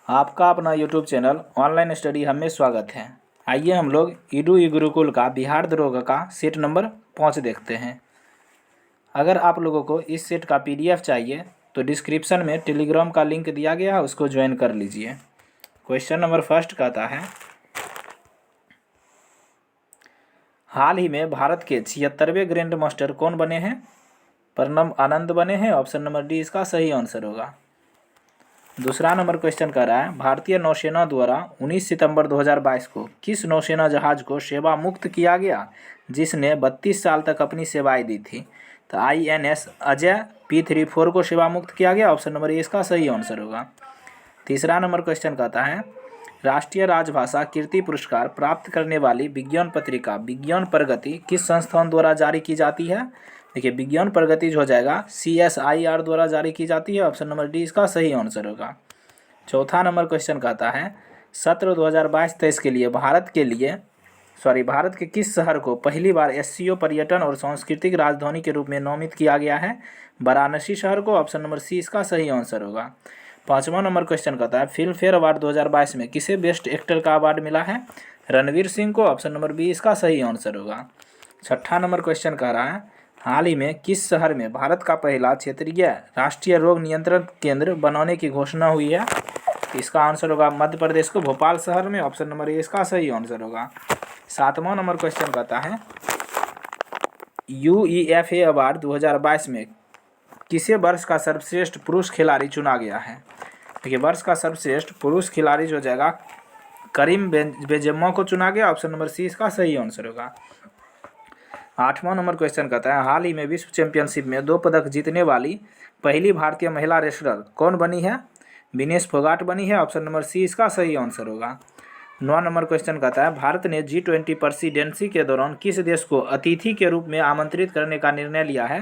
आपका अपना YouTube channel online study हम में स्वागत है। आइए हम लोग ईडू ई गुरुकुल का बिहार दरोगा का सेट नंबर 5 देखते हैं। अगर आप लोगों को इस सेट का PDF चाहिए तो डिस्क्रिप्शन में टेलीग्राम का लिंक दिया गया है, उसको ज्वाइन कर लीजिए। क्वेश्चन नंबर फर्स्ट कहता है, हाल ही में भारत के 76वें ग्रैंड मास्टर कौन बने हैं? प्रणब आनंद बने हैं। ऑप्शन नंबर डी इसका सही आंसर होगा। दूसरा नंबर क्वेश्चन कह रहा है, भारतीय नौसेना द्वारा 19 सितंबर 2022 को किस नौसेना जहाज को सेवा मुक्त किया गया जिसने 32 साल तक अपनी सेवाएं दी थी? तो INS अजय P34 को सेवा मुक्त किया गया। ऑप्शन नंबर ए इसका सही आंसर होगा। तीसरा नंबर क्वेश्चन कहता है, राष्ट्रीय राजभाषा कीर्ति पुरस्कार प्राप्त करने वाली विज्ञान पत्रिका विज्ञान प्रगति किस संस्थान द्वारा जारी की जाती है? देखिए, विज्ञान प्रगति जो हो जाएगा CSIR द्वारा जारी की जाती है। ऑप्शन नंबर डी इसका सही आंसर होगा। चौथा नंबर क्वेश्चन कहता है, सत्र 2022-23 के लिए भारत के किस शहर को पहली बार SCO पर्यटन और सांस्कृतिक राजधानी के रूप में नामित किया गया है? वाराणसी शहर को। ऑप्शन नंबर सी इसका सही आंसर होगा। पाँचवा नंबर क्वेश्चन कहता है, फिल्म फेयर अवार्ड 2022 में किसे बेस्ट एक्टर का अवार्ड मिला है? रणवीर सिंह को। ऑप्शन नंबर बी इसका सही आंसर होगा। छठा नंबर क्वेश्चन कह रहा है, हाल ही में किस शहर में भारत का पहला क्षेत्रीय राष्ट्रीय रोग नियंत्रण केंद्र बनाने की घोषणा हुई है? इसका आंसर होगा मध्य प्रदेश को भोपाल शहर में। ऑप्शन नंबर ए इसका सही आंसर होगा। सातवां नंबर क्वेश्चन कहता है, UEFA अवार्ड 2022 में किसे वर्ष का सर्वश्रेष्ठ पुरुष खिलाड़ी चुना गया है? देखिए, वर्ष का सर्वश्रेष्ठ पुरुष खिलाड़ी जो हो जाएगा करीम बेंजेमा को चुना गया। ऑप्शन नंबर सी इसका सही आंसर होगा। आठवां नंबर क्वेश्चन कहता है, हाल ही में विश्व चैंपियनशिप में 2 पदक जीतने वाली पहली भारतीय महिला रेसलर कौन बनी है? विनेश फोगाट बनी है। ऑप्शन नंबर सी इसका सही आंसर होगा। 9 नंबर क्वेश्चन कहता है, भारत ने G20 प्रेसिडेंसी के दौरान किस देश को अतिथि के रूप में आमंत्रित करने का निर्णय लिया है?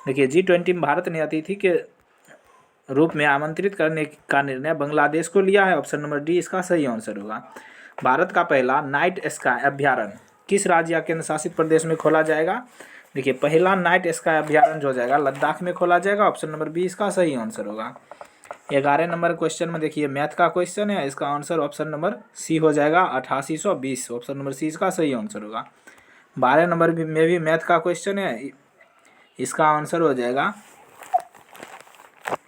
देखिए, G20 में भारत ने अतिथि के रूप में आमंत्रित करने का निर्णय बांग्लादेश को लिया है। ऑप्शन नंबर डी इसका सही आंसर होगा। भारत का पहला नाइट स्काई अभ्यारण्य किस राज्य या केंद्र शासित प्रदेश में खोला जाएगा? देखिए, पहला नाइट स्काई अभ्यारण्य जो हो जाएगा लद्दाख में खोला जाएगा। ऑप्शन नंबर बी इसका सही आंसर होगा। 11 नंबर क्वेश्चन में देखिए मैथ का क्वेश्चन है, इसका आंसर ऑप्शन नंबर सी हो जाएगा 8820। ऑप्शन नंबर सी इसका सही आंसर होगा। 12 नंबर में भी मैथ का क्वेश्चन है, इसका आंसर हो जाएगा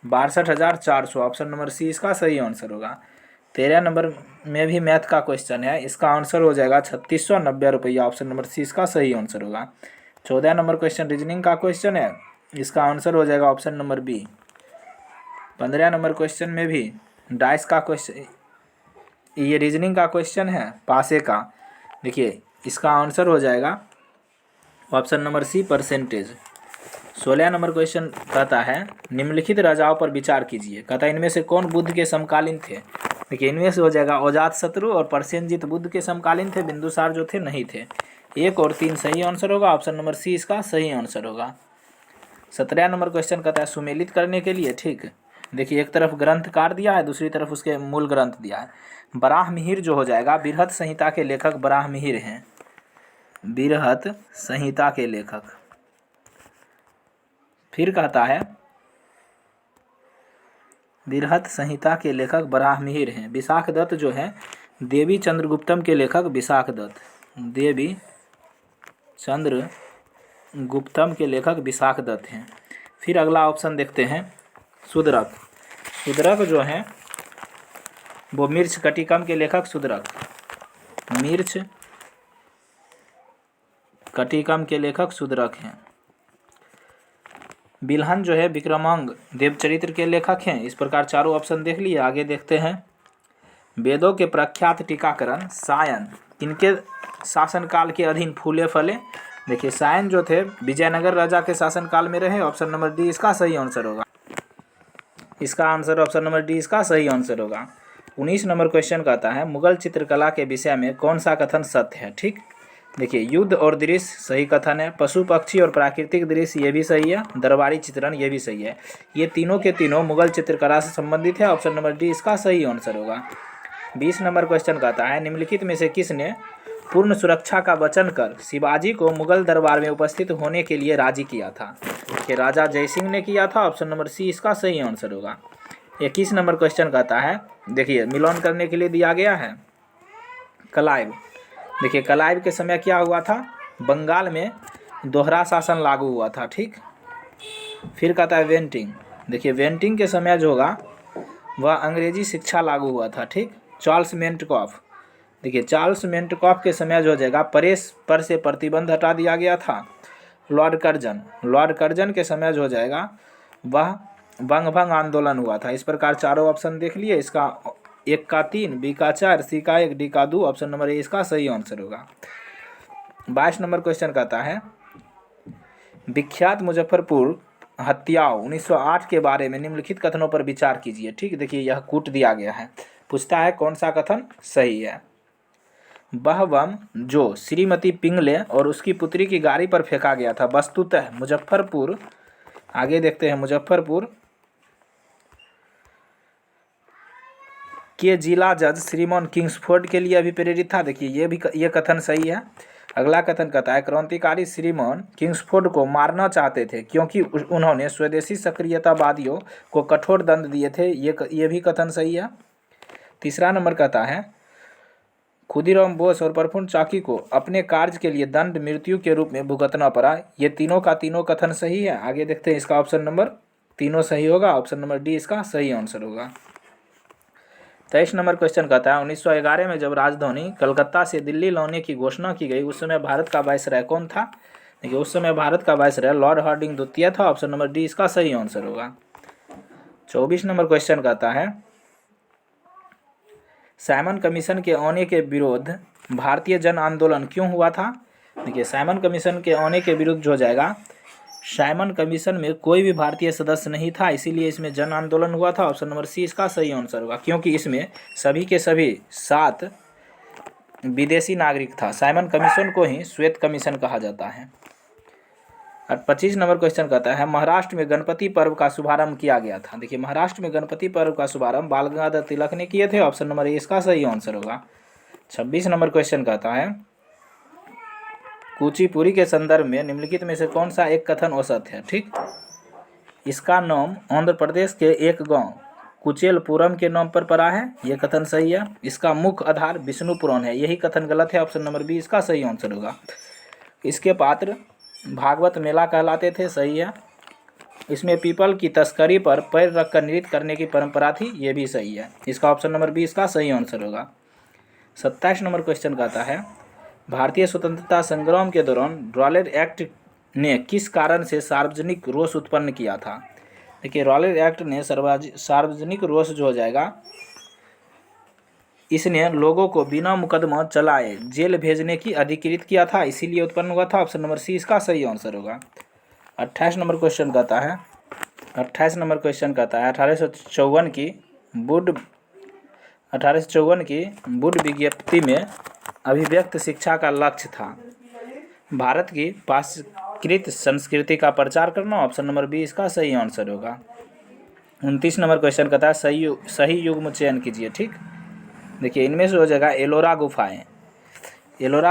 62,400। ऑप्शन नंबर सी इसका सही आंसर होगा। 13 नंबर में भी मैथ का क्वेश्चन है, इसका आंसर हो जाएगा 3690 रुपया। ऑप्शन नंबर सी इसका सही आंसर होगा। 14 नंबर क्वेश्चन रीजनिंग का क्वेश्चन है, इसका आंसर हो जाएगा option number B. 15 number question में भी डाइस का क्वेश्चन, ये रीजनिंग का क्वेश्चन है पासे का। देखिए, इसका आंसर हो जाएगा option number C percentage. 16 number question कहता है, निम्नलिखित राजाओं पर विचार कीजिए। कहता है, इनमें से कौन बुद्ध के समकालीन थे? देखिए, इनमें से हो जाएगा अजातशत्रु और प्रसेनजीत बुद्ध के समकालीन थे, बिंदुसार जो थे नहीं थे। 1 और 3 सही आंसर होगा। ऑप्शन नंबर सी इसका सही आंसर होगा। 17 नंबर क्वेश्चन कहता है, सुमेलित करने के लिए, ठीक, देखिए एक तरफ ग्रंथकार दिया है, दूसरी तरफ उसके मूल ग्रंथ दिया है। बराहमिहिर जो हो जाएगा बृहत संहिता के लेखक बराहमिहिर हैं, बृहत संहिता के लेखक। फिर कहता है, बृहत संहिता के लेखक बराहमिहिर हैं। विशाख दत्त जो है देवी चंद्रगुप्तम के लेखक विशाख दत्त, देवी चंद्रगुप्तम के लेखक विशाख दत्त हैं। फिर अगला ऑप्शन देखते हैं, शूद्रक। शूद्रक जो है वो मिर्च कटिकम के लेखक शूद्रक, मिर्च कटिकम के लेखक शूद्रक हैं। बिल्हन जो है विक्रमांग देवचरित्र के लेखक हैं। इस प्रकार चारों ऑप्शन देख लिए। आगे देखते हैं, वेदों के प्रख्यात टीकाकरण सायन किनके शासनकाल के अधीन फूले फले? देखिए, सायन जो थे विजयनगर राजा के शासनकाल में रहे। ऑप्शन नंबर डी इसका सही आंसर होगा। इसका आंसर ऑप्शन नंबर डी इसका सही आंसर होगा। 19 नंबर क्वेश्चन कहता है, मुगल चित्रकला के विषय में कौन सा कथन सत्य है? ठीक, देखिए, युद्ध और दृश्य सही कथन है, पशु पक्षी और प्राकृतिक दृश्य ये भी सही है, दरबारी चित्रण ये भी सही है। ये तीनों के तीनों मुगल चित्रकला से संबंधित है। ऑप्शन नंबर डी इसका सही आंसर होगा। 20 नंबर क्वेश्चन कहता है, निम्नलिखित में से किसने पूर्ण सुरक्षा का वचन कर शिवाजी को मुगल दरबार में उपस्थित होने के लिए राजी किया था? कि राजा जयसिंह ने किया था। ऑप्शन नंबर सी इसका सही आंसर होगा। 21 नंबर क्वेश्चन कहता है, देखिए मिलान करने के लिए दिया गया है क्लाइव। देखिए क्लाइव के समय क्या हुआ था, बंगाल में दोहरा शासन लागू हुआ था, ठीक। फिर कहता है वेंटिंग। देखिए वेंटिंग के समय जो होगा वह अंग्रेजी शिक्षा लागू हुआ था, ठीक। चार्ल्स मेंटकॉफ। देखिए चार्ल्स मेंटकॉफ के समय जो हो जाएगा प्रेस पर से प्रतिबंध हटा दिया गया था। लॉर्ड कर्जन के समय जो हो जाएगा वह बंगभंग आंदोलन हुआ था। इस प्रकार चारों ऑप्शन देख लिए। इसका एक का 3, बी का 4, सी का 1, डी का 2, ऑप्शन नंबर ए इसका सही आंसर होगा। 22 नंबर क्वेश्चन कहता है विख्यात मुजफ्फरपुर हत्याओं 1908 के बारे में निम्नलिखित कथनों पर विचार कीजिए, ठीक। देखिए यह कूट दिया गया है, पूछता है कौन सा कथन सही है। वह बम जो श्रीमती पिंगले और उसकी पुत्री की गाड़ी पर फेंका गया था वस्तुतः मुजफ्फरपुर, आगे देखते हैं, मुजफ्फरपुर के जिला जज श्रीमान किंग्सफोर्ड के लिए अभिप्रेरित था। देखिए ये कथन सही है। अगला कथन कहता है क्रांतिकारी श्रीमान किंग्सफोर्ड को मारना चाहते थे क्योंकि उन्होंने स्वदेशी सक्रियतावादियों को कठोर दंड दिए थे। ये भी कथन सही है। तीसरा नंबर कहता है खुदीराम बोस और प्रफुल्ल चाकी को अपने कार्य के लिए दंड मृत्यु के रूप में भुगतना पड़ा। ये तीनों का तीनों कथन सही है। आगे देखते हैं, इसका ऑप्शन नंबर तीनों सही होगा, ऑप्शन नंबर डी इसका सही आंसर होगा। 23 नंबर क्वेश्चन कहता है 1911 में जब राजधानी कलकत्ता से दिल्ली लाने की घोषणा की गई उस समय भारत का वायसराय कौन था। देखिए उस समय भारत का वायसराय लॉर्ड हार्डिंग द्वितीय था, ऑप्शन नंबर डी इसका सही आंसर होगा। 24 नंबर क्वेश्चन कहता है साइमन कमीशन के आने के विरुद्ध भारतीय जन आंदोलन क्यों हुआ था। देखिए साइमन कमीशन के आने के विरुद्ध जो हो जाएगा, साइमन कमीशन में कोई भी भारतीय सदस्य नहीं था, इसीलिए इसमें जन आंदोलन हुआ था, ऑप्शन नंबर सी इसका सही आंसर होगा। क्योंकि इसमें सभी के सभी 7 विदेशी नागरिक था। साइमन कमीशन को ही श्वेत कमीशन कहा जाता है। और 25 नंबर क्वेश्चन कहता है महाराष्ट्र में गणपति पर्व का शुभारंभ किया गया था। देखिए महाराष्ट्र में गणपति पर्व का शुभारंभ बाल गंगाधर तिलक ने किए थे, ऑप्शन नंबर ए इसका सही आंसर होगा। 26 नंबर क्वेश्चन कहता है कुचिपुड़ी के संदर्भ में निम्नलिखित में से कौन सा एक कथन औसत है, ठीक। इसका नाम आंध्र प्रदेश के एक गांव कुचेलपुरम के नाम पर पड़ा है, यह कथन सही है। इसका मुख्य आधार विष्णुपुराण है, यही कथन गलत है, ऑप्शन नंबर बी इसका सही आंसर होगा। इसके पात्र भागवत मेला कहलाते थे, सही है। इसमें पीपल की तस्करी पर पैर रखकर नृत्य करने की परंपरा थी, यह भी सही है। इसका ऑप्शन नंबर बी इसका सही आंसर होगा। 27 नंबर क्वेश्चन कहता है भारतीय स्वतंत्रता संग्राम के दौरान रॉलेट एक्ट ने किस कारण से सार्वजनिक रोष उत्पन्न किया था। देखिए रॉलेट एक्ट ने सार्वजनिक रोष जो हो जाएगा, इसने लोगों को बिना मुकदमा चलाए जेल भेजने की अधिकृत किया था, इसीलिए उत्पन्न हुआ था, ऑप्शन नंबर सी इसका सही आंसर होगा। 28 नंबर क्वेश्चन कहता है 1854 की वुड विज्ञप्ति में अभिव्यक्त शिक्षा का लक्ष्य था भारत की पाश्चात्य संस्कृति का प्रचार करना, ऑप्शन नंबर बी इसका सही आंसर होगा। 29 नंबर क्वेश्चन कहता है सही युग्म चयन कीजिए, ठीक। देखिए इनमें से हो जाएगा एलोरा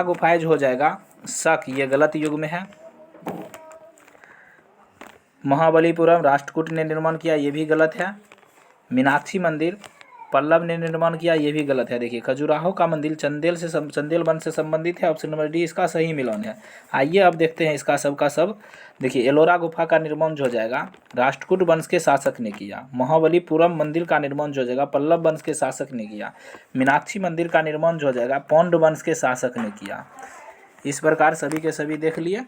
गुफाएं जो हो जाएगा शक, ये गलत युग में है। महाबलीपुरम राष्ट्रकूट ने निर्माण किया, ये भी गलत है। मीनाक्षी मंदिर पल्लव ने निर्माण किया, ये भी गलत है। देखिए खजुराहो का मंदिर चंदेल वंश से संबंधित है, ऑप्शन नंबर डी इसका सही मिलान है। आइए अब देखते हैं इसका सब का सब। देखिए एलोरा गुफा का निर्माण जो हो जाएगा राष्ट्रकूट वंश के शासक ने किया। महाबलीपुरम मंदिर का निर्माण जो हो जाएगा पल्लव वंश के शासक ने किया। मीनाक्षी मंदिर का निर्माण जो हो जाएगा पौंड वंश के शासक ने किया। इस प्रकार सभी के सभी देख लिए।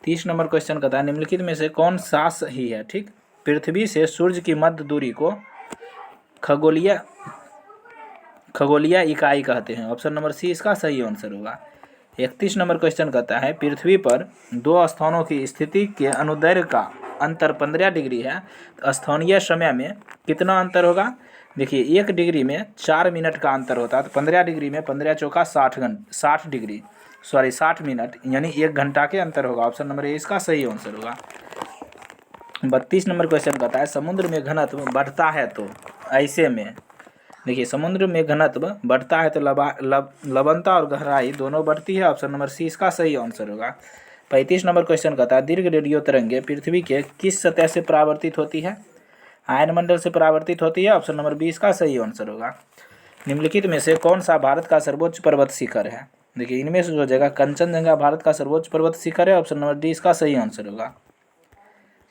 30 नंबर क्वेश्चन कहता है निम्नलिखित में से कौन सा सही है, ठीक। पृथ्वी से सूर्य की मध्य दूरी को खगोलीय इकाई कहते हैं, ऑप्शन नंबर सी इसका सही आंसर होगा। 31 नंबर क्वेश्चन कहता है पृथ्वी पर 2 स्थानों की स्थिति के अनुदैर्घ्य का अंतर 15 डिग्री है, तो स्थानीय समय में कितना अंतर होगा। देखिए 1 डिग्री में 4 मिनट का अंतर होता है, तो 15 डिग्री में 15 चौका 60 मिनट यानी 1 घंटा के अंतर होगा, ऑप्शन नंबर ए इसका सही आंसर होगा। 32 नंबर क्वेश्चन कहता है समुद्र में घनत्व बढ़ता है तो ऐसे में। देखिए समुद्र में घनत्व बढ़ता है तो लवणता और गहराई दोनों बढ़ती है, ऑप्शन नंबर सी इसका सही आंसर होगा। 35 नंबर क्वेश्चन कहता है दीर्घ रेडियो तरंगे पृथ्वी के किस सतह से परावर्तित होती है। आयनमंडल से परावर्तित होती है, ऑप्शन नंबर 20 का सही आंसर होगा। निम्नलिखित में से कौन सा भारत का सर्वोच्च पर्वत शिखर है? देखिए इनमें से जो जगह कंचनजंगा भारत का सर्वोच्च पर्वत शिखर है, ऑप्शन नंबर 20 का सही आंसर होगा।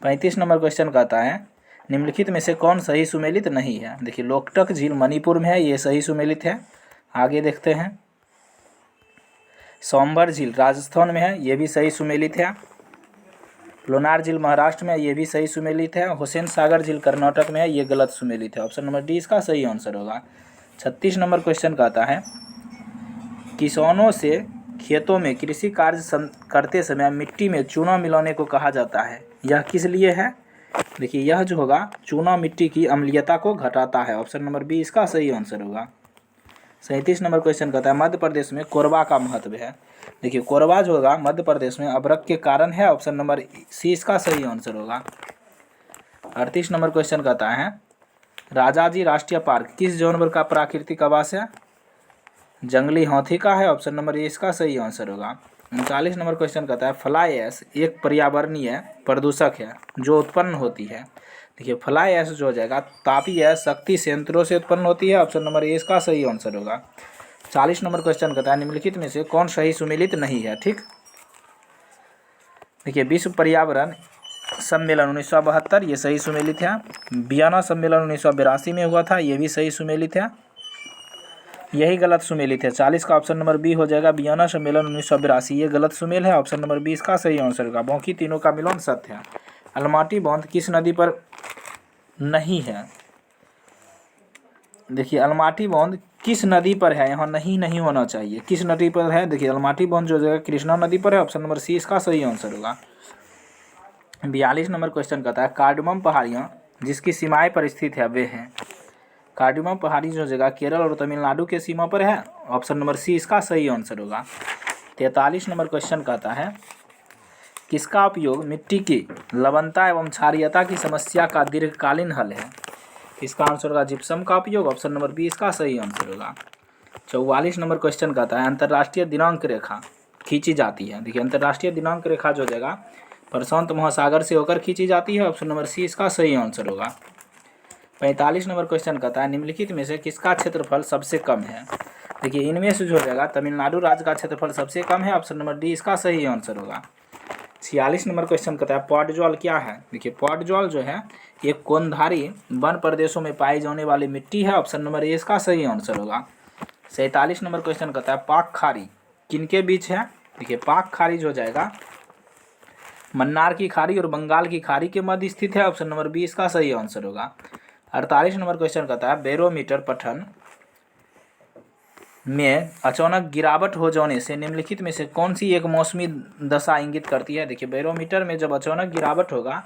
35 नंबर क्वेश्चन कहता है निम्नलिखित में से कौन सही सुमेलित नहीं है? देखिए लोकटक झील मणिपुर में है, ये सही सुमेलित है। आगे देखते हैं। सोमबर झील राजस्थान में है, ये भी सही सुमेलित है। लोनार झील महाराष्ट्र में, ये भी सही सुमेलित है। हुसैन सागर झील कर्नाटक में है, ये गलत सुमेलित है। ऑप्शन नंबर 20 इसका सही आंसर होगा। 36 नंबर क्वेश्चन कहता है किसानों से खेतों में कृषि कार्य करते समय मिट्टी में चूना मिलाने को कहा जाता है, यह किस लिए है? देखिए यह जो होगा चूना मिट्टी की अम्लीयता को घटाता है। ऑप्शन नंबर 20 इसका सही आंसर होगा। 37 नंबर क्वेश्चन कहता है मध्य प्रदेश में कोरबा का महत्व है। देखिए कोरबा जो होगा मध्य प्रदेश में अभ्रक के कारण है। ऑप्शन नंबर सी इसका सही आंसर होगा। 38 नंबर क्वेश्चन कहता है राजाजी राष्ट्रीय पार्क किस जानवर का प्राकृतिक आवास है? जंगली हाथी का है। ऑप्शन नंबर ए इसका सही आंसर होगा। 39 नंबर क्वेश्चन कहता है फ्लाई ऐश एक पर्यावरणीय प्रदूषक है जो उत्पन्न होती है। देखिए फ्लाई ऐश जो हो जाएगा तापीय शक्ति संयंत्रों से उत्पन्न होती है। ऑप्शन नंबर ए इसका सही आंसर होगा। 40 नंबर क्वेश्चन कहता है निम्नलिखित में से कौन सही सुमेलित नहीं है? ठीक, देखिए विश्व पर्यावरण सम्मेलन 1972 ये सही सुमेलित है। वियना सम्मेलन 1982 में हुआ था, ये भी सही सुमेलित है। यही गलत सुमेलित है। 40 का ऑप्शन नंबर बी हो जाएगा। वियना सम्मेलन 1982 ये गलत सुमेल है। ऑप्शन नंबर 20 का सही आंसर होगा। बाकी तीनों का मिलन सत्य है। अलमाटी बांध किस नदी पर नहीं है? देखिए अलमाटी बांध किस नदी पर है, यहाँ नहीं होना चाहिए। किस नदी पर है? देखिए अलमाटी बांध जो जगह कृष्णा नदी पर है। ऑप्शन नंबर सी इसका सही आंसर होगा। 42 नंबर क्वेश्चन कहता है कार्डमम पहाड़ियाँ जिसकी सीमाएं पर स्थित है वे हैं। कार्डमम पहाड़ी जो जगह केरल और तमिलनाडु के सीमा पर है। ऑप्शन नंबर सी इसका सही आंसर होगा। 43 नंबर क्वेश्चन कहता है किसका उपयोग मिट्टी की लवणता एवं क्षारीयता की समस्या का दीर्घकालीन हल है? इसका आंसर होगा जिप्सम का उपयोग। ऑप्शन नंबर बी इसका सही आंसर होगा। 44 नंबर क्वेश्चन कहता है अंतर्राष्ट्रीय दिनांक रेखा खींची जाती है। देखिए अंतर्राष्ट्रीय दिनांक रेखा जो जगह प्रशांत महासागर से होकर खींची जाती है। ऑप्शन नंबर सी इसका सही आंसर होगा। 45 नंबर क्वेश्चन कहता है निम्नलिखित में से किसका क्षेत्रफल सबसे कम है? देखिए इनमें से जो हो जाएगा तमिलनाडु राज्य का क्षेत्रफल सबसे कम है। ऑप्शन नंबर डी इसका सही आंसर होगा। 46 नंबर क्वेश्चन कहता है पॉट ज्वाल क्या है? देखिए पॉट ज्वाल जो है एक कोनधारी वन प्रदेशों में पाई जाने वाली मिट्टी है। ऑप्शन नंबर ए इसका सही आंसर होगा। 47 नंबर क्वेश्चन कहता है पाक खाड़ी किनके बीच है? देखिए पाक खाड़ी जो जाएगा मन्नार की खाड़ी और बंगाल की खाड़ी के मध्य स्थित है। ऑप्शन नंबर बी इसका सही आंसर होगा। 48 नंबर क्वेश्चन कहता है बैरोमीटर पठन में अचानक गिरावट हो जाने से निम्नलिखित में से कौन सी एक मौसमी दशा इंगित करती है? देखिए बैरोमीटर में जब अचानक गिरावट होगा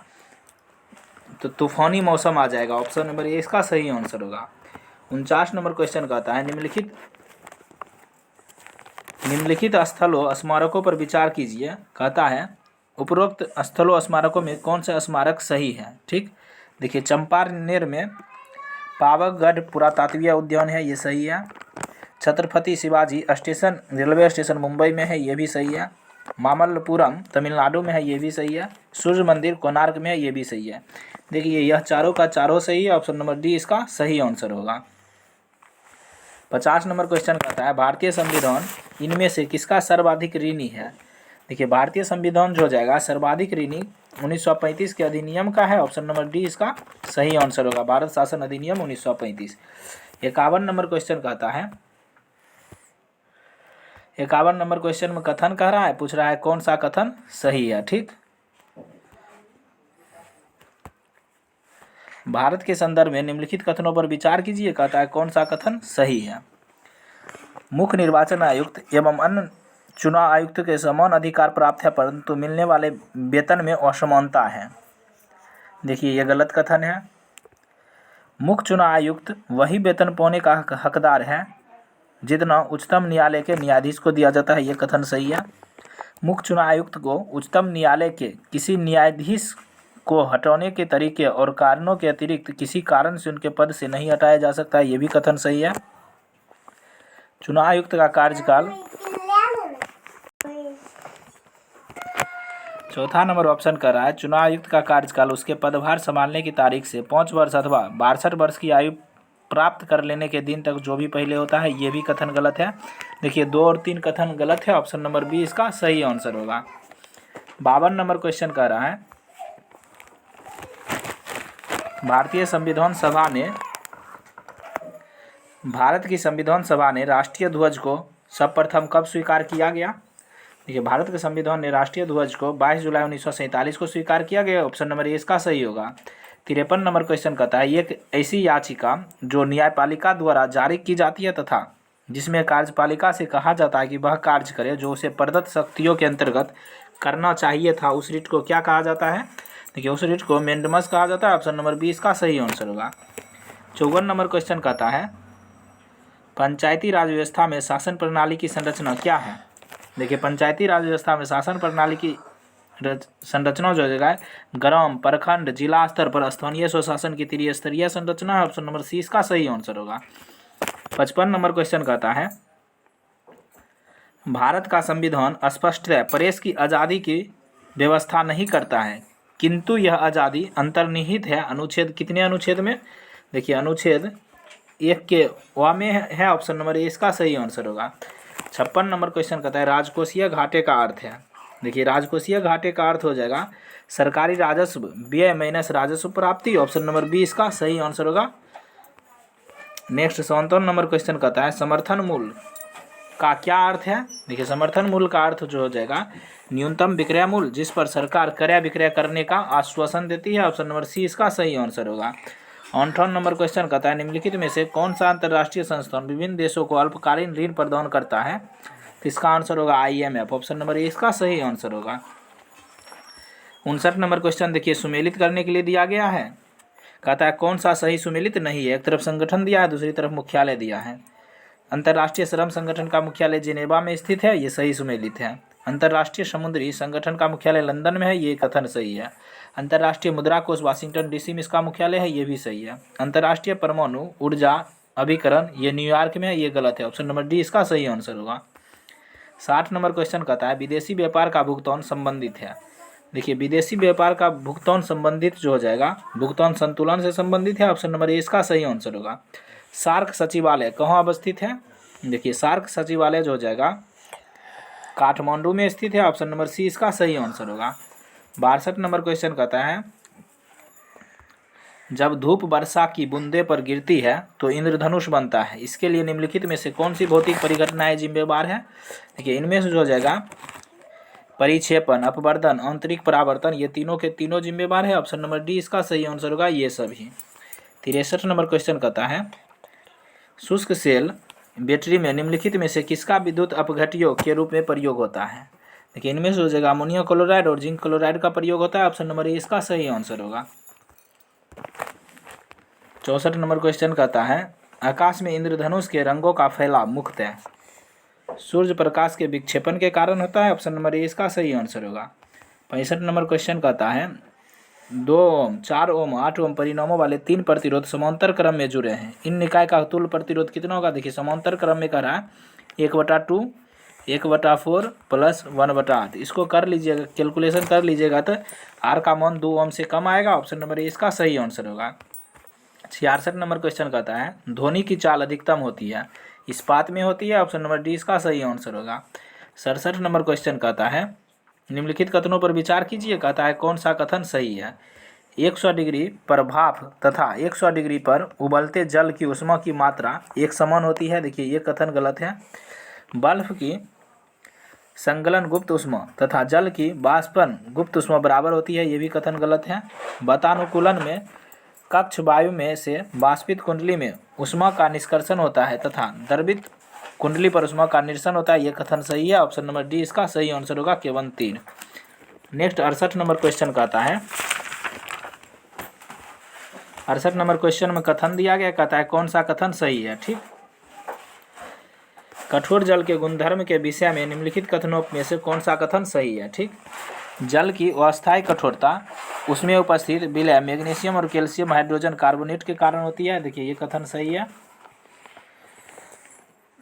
तो तूफानी मौसम आ जाएगा। ऑप्शन नंबर ए इसका सही आंसर होगा। 49 नंबर क्वेश्चन कहता है निम्नलिखित स्थलों स्मारकों पर विचार कीजिए। कहता है उपरोक्त स्थलों स्मारकों में कौन सा स्मारक सही है? ठीक, देखिए चंपानेर में पावागढ़ पुरातात्विक उद्यान है, ये सही है। Chhatrapati Shivaji station railway station Mumbai में है, ये भी सही है। मामल्लपुरम तमिलनाडु में है, ये भी सही है। सूर्य मंदिर कोणार्क में है, ये भी सही है। देखिए यह चारों का चारों सही है। ऑप्शन नंबर डी इसका सही आंसर होगा। 50 नंबर क्वेश्चन कहता है भारतीय संविधान इनमें से किसका सर्वाधिक ऋणी है? देखिए भारतीय संविधान जो हो जाएगा सर्वाधिक ऋणी 1935 के अधिनियम का है। ऑप्शन नंबर डी इसका सही आंसर होगा। भारत शासन अधिनियम 1935। 51 नंबर क्वेश्चन कहता है 51 नंबर क्वेश्चन में कथन कह रहा है, पूछ रहा है कौन सा कथन सही है। ठीक, भारत के संदर्भ में निम्नलिखित कथनों पर विचार कीजिए। कहता है कौन सा कथन सही है? मुख्य निर्वाचन आयुक्त एवं अन्य चुनाव आयुक्त के समान अधिकार प्राप्त है परंतु मिलने वाले वेतन में असमानता है। देखिए यह गलत कथन है। मुख्य चुनाव आयुक्त वही वेतन पाने का हकदार है जितना उच्चतम न्यायालय के न्यायाधीश को दिया जाता है, यह कथन सही है। मुख्य चुनाव आयुक्त को उच्चतम न्यायालय के किसी न्यायाधीश को हटाने के तरीके और कारणों के अतिरिक्त किसी कारण से उनके पद से नहीं हटाया जा सकता है, ये भी कथन सही है। चुनाव आयुक्त का कार्यकाल चौथा नंबर ऑप्शन कर रहा है चुनाव आयुक्त का कार्यकाल उसके पदभार संभालने की तारीख से 5 वर्ष अथवा 62 वर्ष की आयु प्राप्त कर लेने के दिन तक जो भी पहले होता है, ये भी कथन गलत है। देखिए 2 और 3 कथन गलत है। ऑप्शन नंबर बी इसका सही आंसर होगा। 52 नंबर क्वेश्चन कह रहा है भारतीय संविधान सभा ने भारत की संविधान सभा ने राष्ट्रीय ध्वज को सर्वप्रथम कब स्वीकार किया गया। देखिए भारत के संविधान ने राष्ट्रीय ध्वज को 22 जुलाई 1947 को स्वीकार किया गया। ऑप्शन नंबर ए इसका सही होगा। 53 नंबर क्वेश्चन कहता है एक ऐसी याचिका जो न्यायपालिका द्वारा जारी की जाती है तथा जिसमें कार्यपालिका से कहा जाता है कि वह कार्य करे जो उसे प्रदत्त शक्तियों के अंतर्गत करना चाहिए था, उस रिट को क्या कहा जाता है। देखिए उस रिट को मेंडमस कहा जाता है। ऑप्शन नंबर बी इसका सही आंसर होगा। 54 नंबर क्वेश्चन कहता है पंचायती राज व्यवस्था में शासन प्रणाली की संरचना क्या है। देखिए पंचायती राज व्यवस्था में शासन प्रणाली की संरचना जो है ग्राम, प्रखंड, जिला स्तर पर स्थानीय स्वशासन की त्रिस्तरीय संरचना है। ऑप्शन नंबर सी इसका सही आंसर होगा। 55 नंबर क्वेश्चन कहता है भारत का संविधान स्पष्टतः प्रेस की आज़ादी की व्यवस्था नहीं करता है, किंतु यह आज़ादी अंतर्निहित है अनुच्छेद कितने अनुच्छेद में। देखिए अनुच्छेद 1 के व में है। ऑप्शन नंबर ए इसका सही आंसर होगा। 56 नंबर क्वेश्चन कहता है राजकोषीय घाटे का अर्थ है। देखिए राजकोषीय घाटे का अर्थ हो जाएगा सरकारी राजस्व व्यय माइनस राजस्व प्राप्ति। ऑप्शन नंबर बी इसका सही आंसर होगा। नेक्स्ट 57 नंबर क्वेश्चन कहता है समर्थन मूल्य का क्या अर्थ है। देखिए समर्थन मूल्य का अर्थ जो हो जाएगा न्यूनतम विक्रय मूल्य जिस पर सरकार क्रय विक्रय करने का आश्वासन देती है। ऑप्शन नंबर सी इसका सही आंसर होगा। 58 नंबर क्वेश्चन कहता है निम्नलिखित में से कौन सा अंतर्राष्ट्रीय संस्थान विभिन्न देशों को अल्पकालीन ऋण प्रदान करता है। तो इसका आंसर होगा IMF। ऑप्शन नंबर ए इसका सही आंसर होगा। 59 नंबर क्वेश्चन देखिए सुमेलित करने के लिए दिया गया है। कहता है कौन सा सही सुमेलित नहीं है। एक तरफ संगठन दिया है, दूसरी तरफ मुख्यालय दिया है। अंतर्राष्ट्रीय श्रम संगठन का मुख्यालय जिनेवा में स्थित है, ये सही सुमेलित है। अंतर्राष्ट्रीय समुद्री संगठन का मुख्यालय लंदन में है, ये कथन सही है। अंतर्राष्ट्रीय मुद्रा कोष वाशिंगटन DC में इसका मुख्यालय है, ये भी सही है। अंतर्राष्ट्रीय परमाणु ऊर्जा अभिकरण ये न्यूयॉर्क में है, ये गलत है। ऑप्शन नंबर डी इसका सही आंसर होगा। 60 नंबर क्वेश्चन कहता है विदेशी व्यापार का भुगतान संबंधित है। देखिए विदेशी व्यापार का भुगतान संबंधित जो हो जाएगा भुगतान संतुलन से संबंधित है। ऑप्शन नंबर ए इसका सही आंसर होगा। सार्क सचिवालय कहाँ अवस्थित है। देखिए सार्क सचिवालय जो हो जाएगा काठमांडू में स्थित है। ऑप्शन नंबर सी इसका सही आंसर होगा। 62 नंबर क्वेश्चन कहता है जब धूप वर्षा की बूंदे पर गिरती है तो इंद्रधनुष बनता है, इसके लिए निम्नलिखित में से कौन सी भौतिक परिघटनाएं जिम्मेवार है। देखिए इनमें से जो हो जाएगा परिक्षेपण, अपवर्तन, आंतरिक परावर्तन ये तीनों के तीनों जिम्मेवार है। ऑप्शन नंबर डी इसका सही आंसर होगा ये सभी। 63 नंबर क्वेश्चन कहता है शुष्क सेल बैटरी में निम्नलिखित में से किसका विद्युत अपघट्य के रूप में प्रयोग होता है। देखिए इनमें से हो जाएगा अमोनियम क्लोराइड और जिंक क्लोराइड का प्रयोग होता है। ऑप्शन नंबर ए इसका सही आंसर होगा। 64 नंबर क्वेश्चन कहता है आकाश में इंद्रधनुष के रंगों का फैलाव मुख्यतः सूर्य प्रकाश के विक्षेपण के कारण होता है। ऑप्शन नंबर ए इसका सही आंसर होगा। 65 नंबर क्वेश्चन कहता है 2 ओम, 4 ओम, 8 ओम परिणामों वाले 3 प्रतिरोध समांतर क्रम में जुड़े हैं, इन निकाय का तुल्य प्रतिरोध कितना होगा। देखिए समांतर क्रम में कह रहा है 1/2, 1/4 प्लस 1/8। इसको कर लीजिएगा, कैलकुलेशन कर लीजिएगा तो आर का मान 2 ओम से कम आएगा। ऑप्शन नंबर ए इसका सही आंसर होगा। 66 नंबर क्वेश्चन कहता है ध्वनि की चाल अधिकतम होती है, इस्पात में होती है। ऑप्शन नंबर डी इसका सही आंसर होगा। 67 नंबर क्वेश्चन कहता है निम्नलिखित कथनों पर विचार कीजिए। कहता है कौन सा कथन सही है। 100 डिग्री पर भाप तथा 100 डिग्री पर उबलते जल की ऊष्मा की मात्रा एक समान होती है। देखिए ये कथन गलत है। बल्ब की संगलन गुप्त ऊष्मा तथा जल की वाष्पन गुप्त ऊष्मा बराबर होती है, ये भी कथन गलत है। वातानुकूलन में कक्ष वायु में से वाष्पित कुंडली में ऊष्मा का निष्कर्षण होता है तथा द्रवित कुंडली पर ऊष्मा का निरसन होता है, ये कथन सही है। ऑप्शन नंबर डी इसका सही आंसर होगा केवल 3। नेक्स्ट 68 नंबर क्वेश्चन कहता है 68 नंबर क्वेश्चन में कथन दिया गया, कहता है कौन सा कथन सही है। ठीक, कठोर जल के गुणधर्म के विषय में निम्नलिखित कथनों में से कौन सा कथन सही है। ठीक, जल की अस्थायी कठोरता उसमें उपस्थित विलय मैग्नीशियम और कैल्शियम हाइड्रोजन कार्बोनेट के कारण होती है। देखिए ये कथन सही है।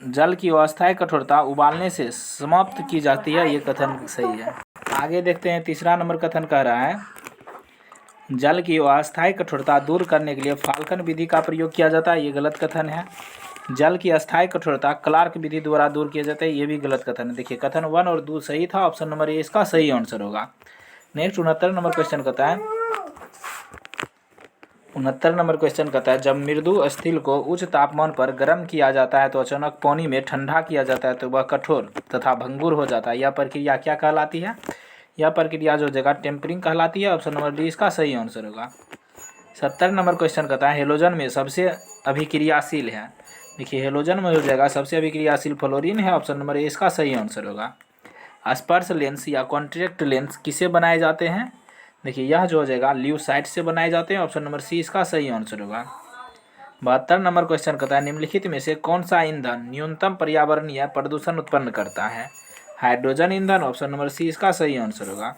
जल की अस्थायी कठोरता उबालने से समाप्त की जाती है, ये कथन सही है। आगे देखते हैं, तीसरा नंबर कथन कह रहा है जल की अस्थायी कठोरता दूर करने के लिए फाल्कन विधि का प्रयोग किया जाता है। ये गलत कथन है। जल की अस्थायी कठोरता क्लार्क विधि द्वारा दूर किया जाता है। ये भी गलत कथन है। देखिए कथन 1 और 2 सही था। ऑप्शन नंबर ए इसका सही आंसर होगा। नेक्स्ट 69 नंबर क्वेश्चन कहता है 69 नंबर क्वेश्चन कहता है जब मृदु स्थिल को उच्च तापमान पर गर्म किया जाता है तो अचानक पानी में ठंडा किया जाता है तो वह कठोर तथा भंगुर हो जाता है। यह प्रक्रिया क्या कहलाती है? यह प्रक्रिया जो जगह टेम्परिंग कहलाती है। ऑप्शन नंबर डी इसका सही आंसर होगा। 70 नंबर क्वेश्चन कहता है हेलोजन में सबसे अभिक्रियाशील है। देखिए हेलोजन में हो जाएगा सबसे अभिक्रियाशील फ्लोरीन है। ऑप्शन नंबर ए इसका सही आंसर होगा। स्पर्श लेंस या कॉन्ट्रैक्ट लेंस किसे बनाए जाते हैं? देखिए यह जो हो जाएगा ल्यूसाइट से बनाए जाते हैं। ऑप्शन नंबर सी इसका सही आंसर होगा। 72 नंबर क्वेश्चन कहता है निम्नलिखित में से कौन सा ईंधन न्यूनतम पर्यावरणीय प्रदूषण उत्पन्न करता है? हाइड्रोजन ईंधन। ऑप्शन नंबर सी इसका सही आंसर होगा।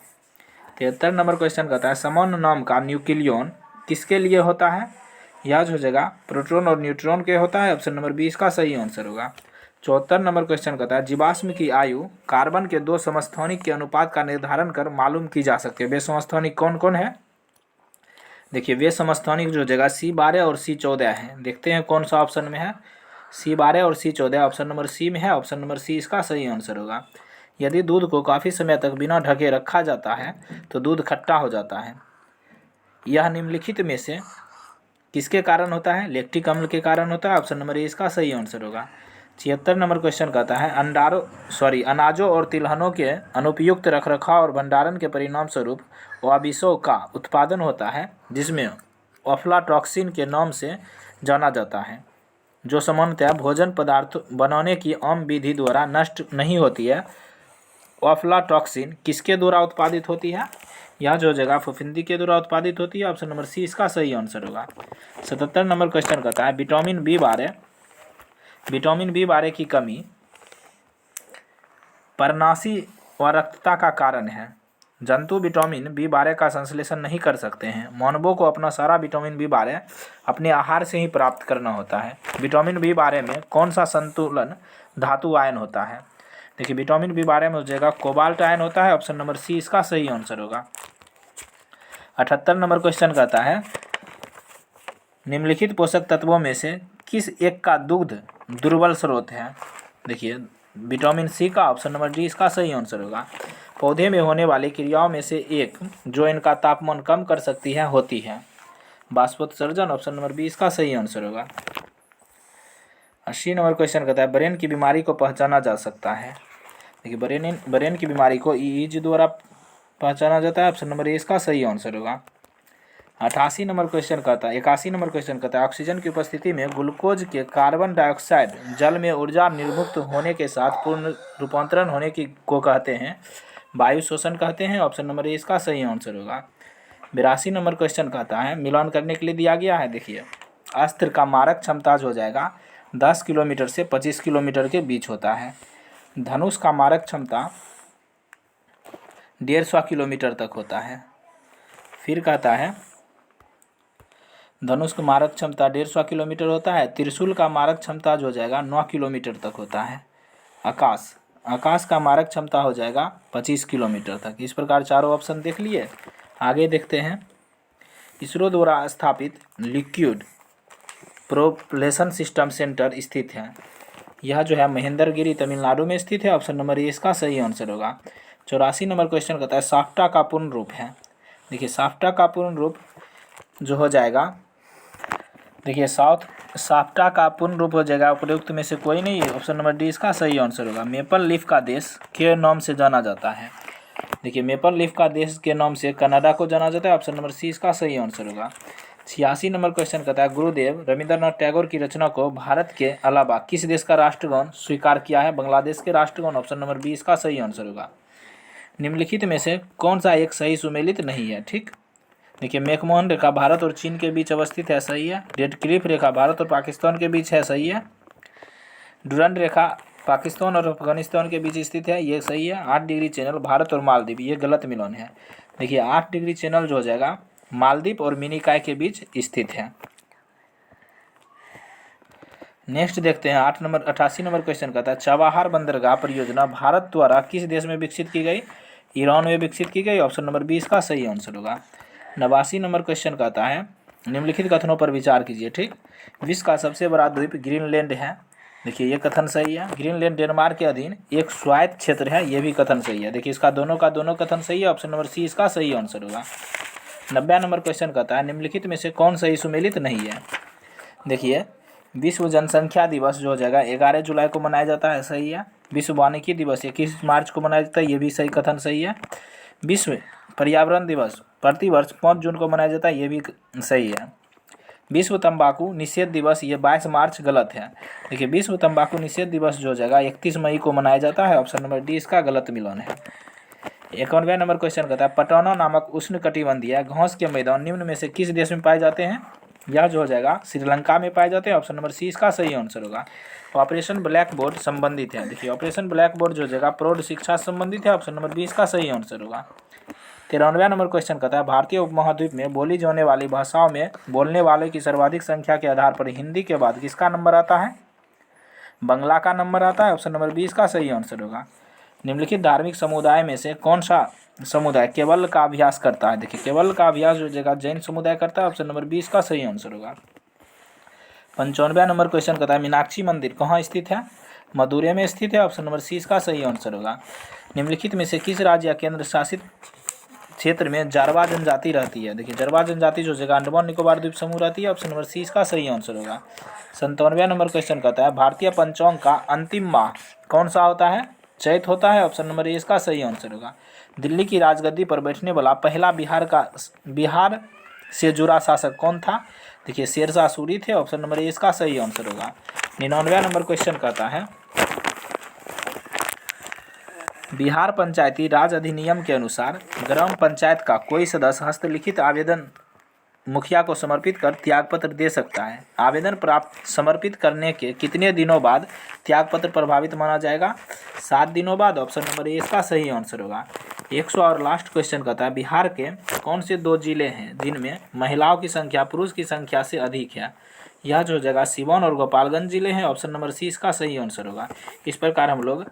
73 नंबर क्वेश्चन कहता है समान नाम का न्यूक्लियन किसके लिए होता है? यह जो हो जाएगा प्रोटॉन और न्यूट्रॉन के होता है। ऑप्शन नंबर बी इसका सही आंसर होगा। 74 नंबर क्वेश्चन कहता है जीवाश्म की आयु कार्बन के 2 समस्थानिक के अनुपात का निर्धारण कर मालूम की जा सकती है। वे समस्थानिक कौन कौन है? देखिए वे समस्थानिक जो जगह C12 और C14 है। देखते हैं कौन सा ऑप्शन में है। C12 और C14 ऑप्शन नंबर सी में है। ऑप्शन नंबर सी इसका सही आंसर होगा। यदि दूध को काफ़ी समय तक बिना ढके रखा जाता है तो दूध खट्टा हो जाता है। यह निम्नलिखित में से किसके कारण होता है? लैक्टिक अम्ल के कारण होता है। ऑप्शन नंबर ए इसका सही आंसर होगा। 76 नंबर क्वेश्चन कहता है अनाजों और तिलहनों के अनुपयुक्त रखरखाव और भंडारण के परिणाम स्वरूप वाबिसों का उत्पादन होता है जिसमें अफ्लाटॉक्सिन के नाम से जाना जाता है जो सामान्यतः भोजन पदार्थ बनाने की आम विधि द्वारा नष्ट नहीं होती है। अफ्लाटॉक्सिन किसके द्वारा उत्पादित होती है? यह जो जगह फफूंदी के द्वारा उत्पादित होती है। ऑप्शन नंबर सी इसका सही आंसर होगा। 77 नंबर क्वेश्चन कहता है विटामिन बी 12 की कमी पर्णाशी व रक्तता का कारण है। जंतु विटामिन B12 का संश्लेषण नहीं कर सकते हैं। मानवों को अपना सारा विटामिन B12 अपने आहार से ही प्राप्त करना होता है। विटामिन B12 में कौन सा संतुलन धातु आयन होता है? देखिए विटामिन B12 में हो जाएगा कोबाल्ट आयन होता है। ऑप्शन नंबर सी इसका सही आंसर होगा। 78 नंबर क्वेश्चन कहता है निम्नलिखित पोषक तत्वों में से किस एक का दुग्ध दुर्बल स्रोत है? देखिए विटामिन सी का। ऑप्शन नंबर डी इसका सही आंसर होगा। पौधे में होने वाली क्रियाओं में से एक जो इनका तापमान कम कर सकती है होती है वाष्पोत्सर्जन। ऑप्शन नंबर बी इसका सही आंसर होगा। 80 नंबर क्वेश्चन कहता है ब्रेन की बीमारी को पहचाना जा सकता है। देखिए ब्रेन की बीमारी को ईईजी द्वारा पहचाना जाता है। ऑप्शन नंबर ए इसका सही आंसर होगा। 81 नंबर क्वेश्चन कहता है ऑक्सीजन की उपस्थिति में ग्लूकोज के कार्बन डाइऑक्साइड जल में ऊर्जा निर्मुक्त होने के साथ पूर्ण रूपांतरण होने की को कहते हैं वायु शोषण कहते हैं। ऑप्शन नंबर ए इसका सही आंसर होगा। 82 नंबर क्वेश्चन कहता है मिलान करने के लिए दिया गया है। देखिए अस्त्र का मारक क्षमता हो जाएगा 10 किलोमीटर से 25 किलोमीटर के बीच होता है। धनुष का मारक क्षमता 150 किलोमीटर तक होता है। फिर कहता है धनुष का मारक क्षमता 150 किलोमीटर होता है। त्रिशूल का मारक क्षमता जो हो जाएगा 9 किलोमीटर तक होता है। आकाश का मारक क्षमता हो जाएगा 25 किलोमीटर तक। इस प्रकार चारों ऑप्शन देख लिए। आगे देखते हैं इसरो द्वारा स्थापित लिक्विड प्रोपल्शन सिस्टम सेंटर स्थित है। यह जो है महेंद्रगिरी तमिलनाडु में स्थित है। ऑप्शन नंबर ए इसका सही आंसर होगा। 84 नंबर क्वेश्चन कहता है साफ्टा का पूर्ण रूप है। देखिए साफ्टा का पूर्ण रूप जो हो जाएगा देखिए साफ्टा का पूर्ण रूप हो जाएगा उपयुक्त में से कोई नहीं है। ऑप्शन नंबर डी इसका सही आंसर होगा। मेपल लीफ का देश के नाम से जाना जाता है। देखिए मेपल लीफ का देश के नाम से कनाडा को जाना जाता है। ऑप्शन नंबर सी इसका सही आंसर होगा। 86 नंबर क्वेश्चन कहता है गुरुदेव रविंद्रनाथ टैगोर की रचना को भारत के अलावा किस देश का राष्ट्रगान स्वीकार किया है? बांग्लादेश के राष्ट्रगान। ऑप्शन नंबर बी इसका सही आंसर होगा। निम्नलिखित में से कौन सा एक सही सुमेलित नहीं है? ठीक देखिए मैकमोहन रेखा भारत और चीन के बीच अवस्थित है, सही है। रेड क्लिफ रेखा भारत और पाकिस्तान के बीच है, सही है। डुरंड रेखा पाकिस्तान और अफगानिस्तान के बीच स्थित है, ये सही है। 8 डिग्री चैनल भारत और मालदीव, ये गलत मिलन है। देखिए 8 डिग्री चैनल जो हो जाएगा मालदीव और मिनिकॉय के बीच स्थित है। नेक्स्ट देखते हैं 88 नंबर क्वेश्चन कहता है चबाहार बंदरगाह परियोजना भारत द्वारा किस देश में विकसित की गई? ईरान में विकसित की गई। ऑप्शन नंबर बी इसका सही आंसर होगा। 89 नंबर क्वेश्चन कहता है निम्नलिखित कथनों पर विचार कीजिए। ठीक, विश्व का सबसे बड़ा द्वीप ग्रीनलैंड है। देखिए ये कथन सही है। ग्रीनलैंड डेनमार्क के अधीन एक स्वायत्त क्षेत्र है, ये भी कथन सही है। देखिए इसका दोनों का दोनों कथन सही है। ऑप्शन नंबर सी इसका सही आंसर होगा। 90 नंबर क्वेश्चन कहता है निम्नलिखित में से कौन सही सुमेलित नहीं है। देखिए विश्व जनसंख्या दिवस जो हो जाएगा 11 जुलाई को मनाया जाता है, सही है। विश्व वानिकी दिवस 21 मार्च को मनाया जाता है, ये भी सही कथन सही है। विश्व पर्यावरण दिवस प्रतिवर्ष 5 जून को मनाया जाता है, ये भी सही है। विश्व तंबाकू निषेध दिवस ये 22 मार्च गलत है। देखिए विश्व तंबाकू निषेध दिवस जो हो जाएगा 31 मई को मनाया जाता है। ऑप्शन नंबर डी इसका गलत मिलान है। 91 नंबर क्वेश्चन कहता है पटौना नामक उष्णकटिबंधीय घास के मैदान निम्न में से किस देश में पाए जाते हैं। यह जो हो जाएगा श्रीलंका में पाए जाते हैं। ऑप्शन नंबर सी इसका सही आंसर होगा। ऑपरेशन ब्लैक बोर्ड संबंधित है। देखिए ऑपरेशन ब्लैक बोर्ड जो हो जाएगा प्रौढ़ शिक्षा संबंधित है। ऑप्शन नंबर बी इसका सही आंसर होगा। 93 नंबर क्वेश्चन कहता है भारतीय उपमहाद्वीप में बोली जाने वाली भाषाओं में बोलने वाले की सर्वाधिक संख्या के आधार पर हिंदी के बाद किसका नंबर आता है। बंगला का नंबर आता है। ऑप्शन नंबर बी इसका सही आंसर होगा। निम्नलिखित धार्मिक समुदाय में से कौन सा समुदाय केवल का अभ्यास करता है। देखिए केवल का अभ्यास जो जगह जैन समुदाय करता है। ऑप्शन नंबर बी इसका सही आंसर होगा। 95 नंबर क्वेश्चन कहता है मीनाक्षी मंदिर कहाँ स्थित है। मदुरै में स्थित है। ऑप्शन नंबर सी इसका सही आंसर होगा। निम्नलिखित में से किस राज्य या केंद्र शासित क्षेत्र में जारवा जनजाति रहती है। देखिए जारवा जनजाति जो जगह अंडमान निकोबार द्वीप समूह रहती है। ऑप्शन नंबर सी इसका सही आंसर होगा। 97 नंबर क्वेश्चन कहता है भारतीय पंचांग का अंतिम माह कौन सा होता है। चैत होता है। ऑप्शन नंबर ए इसका सही आंसर होगा। दिल्ली की राजगद्दी पर बैठने वाला पहला बिहार से जुड़ा शासक कौन था। देखिए शेरशाह सूरी थे। ऑप्शन नंबर ए इसका सही आंसर होगा। 99 नंबर क्वेश्चन कहता है बिहार पंचायती राज अधिनियम के अनुसार ग्राम पंचायत का कोई सदस्य हस्तलिखित आवेदन मुखिया को समर्पित कर त्यागपत्र दे सकता है। आवेदन प्राप्त समर्पित करने के कितने दिनों बाद त्यागपत्र प्रभावित माना जाएगा। 7 दिनों बाद। ऑप्शन नंबर ए इसका सही आंसर होगा। 100 और लास्ट क्वेश्चन कहता है बिहार के कौन से 2 जिले हैं जिनमें महिलाओं की संख्या पुरुष की संख्या से अधिक है। यह जो जगह सिवान और गोपालगंज जिले हैं। ऑप्शन नंबर सी इसका सही आंसर होगा। इस प्रकार हम लोग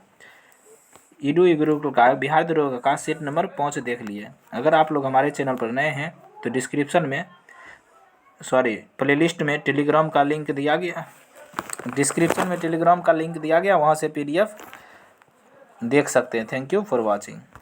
ईडू गुरुकुल का बिहार दरोगा का सेट नंबर 5 देख लिए। अगर आप लोग हमारे चैनल पर नए हैं तो डिस्क्रिप्शन में प्लेलिस्ट में टेलीग्राम का लिंक दिया गया। डिस्क्रिप्शन में टेलीग्राम का लिंक दिया गया, वहाँ से PDF देख सकते हैं। Thank you for watching.